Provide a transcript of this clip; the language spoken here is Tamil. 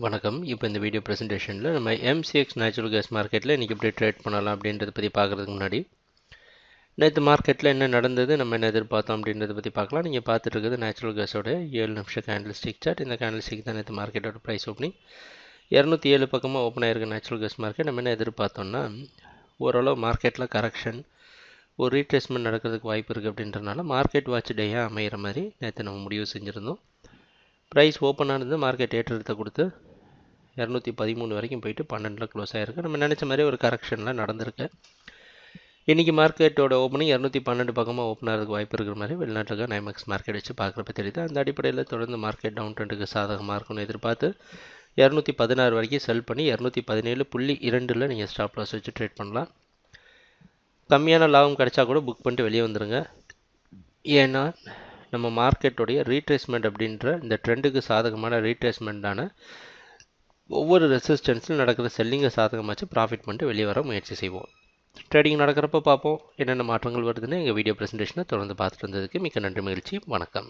வணக்கம். இப்போ இந்த வீடியோ ப்ரெசன்டேஷனில் நம்ம எம்சிஎக்ஸ் நேச்சுரல் கேஸ் மார்க்கெட்டில் இன்றைக்கி எப்படி ட்ரேட் பண்ணலாம் அப்படின்றத பற்றி பார்க்குறதுக்கு முன்னாடி நேற்று மார்க்கெட்டில் என்ன நடந்தது, நம்ம என்ன எதிர்பார்த்தோம் அப்படின்றத பற்றி பார்க்கலாம். நீங்கள் பார்த்துட்டு இருக்கிறது நேச்சுரல் கேஸோட 7 நிமிஷம் கேண்டில் ஸ்டிக் சார்ட். இந்த கேண்டில் ஸ்டிக் தான் நேற்று மார்க்கெட்டோட ப்ரைஸ் ஓப்பனிங் 207 பக்கமாக ஓப்பன் ஆகிருக்க நேச்சுரல் கேஸ் மார்க்கெட். நம்ம என்ன எதிர்பார்த்தோம்னா ஓரளவு மார்க்கெட்டில் கரெக்ஷன், ஒரு ரீட்ரேஸ்மெண்ட் நடக்கிறதுக்கு வாய்ப்பு இருக்குது அப்படின்றனால மார்க்கெட் வாட்ச் டேயாக அமைகிற மாதிரி நேற்று நம்ம முடிவு செஞ்சுருந்தோம். ப்ரைஸ் ஓப்பன் ஆனது, மார்க்கெட் ஏற்றத்தை கொடுத்து 213 வரைக்கும் போயிட்டு 12 க்ளோஸ் ஆகிருக்கு. நம்ம நினச்ச மாதிரி ஒரு கரெக்ஷனில் நடந்திருக்கு. இன்றைக்கி மார்க்கெட்டோட ஓப்பனிங் 212 பக்கமாக ஓப்பன் ஆகிறதுக்கு வாய்ப்பு இருக்கிற மாதிரி வெளிநாட்டுக்கு நைமேக்ஸ் மார்க்கெட் வச்சு பார்க்குறப்ப தெரியுது. அந்த அடிப்படையில் தொடர்ந்து மார்க்கெட் டவுன் ட்ரெண்டுக்கு சாதகமாக இருக்கும்னு எதிர்பார்த்து 216 வரைக்கும் செல் பண்ணி 217.2 நீங்கள் ஸ்டாப் லாஸ் வச்சு ட்ரேட் பண்ணலாம். கம்மியான லாபம் கிடைச்சா கூட புக் பண்ணிட்டு வெளியே வந்துடுங்க. ஏன்னா நம்ம மார்க்கெட்டோடைய ரீட்ரேஸ்மெண்ட் அப்படின்ற இந்த ட்ரெண்டுக்கு சாதகமான ரீட்ரேஸ்மெண்ட்டான ஒவ்வொரு ரெசிஸ்டன்ஸில் நடக்கிற செல்லிங்கை சாதகமாச்சு ப்ராஃபிட் பண்ணிட்டு வெளியே வர முயற்சி செய்வோம். ட்ரேடிங் நடக்கிறப்ப பார்ப்போம் என்னென்ன மாற்றங்கள் வருதுன்னு. எங்கள் வீடியோ ப்ரெசன்டேஷனை தொடர்ந்து பார்த்துட்டு இருந்ததுக்கு மிக்க நன்றி, மகிழ்ச்சி, வணக்கம்.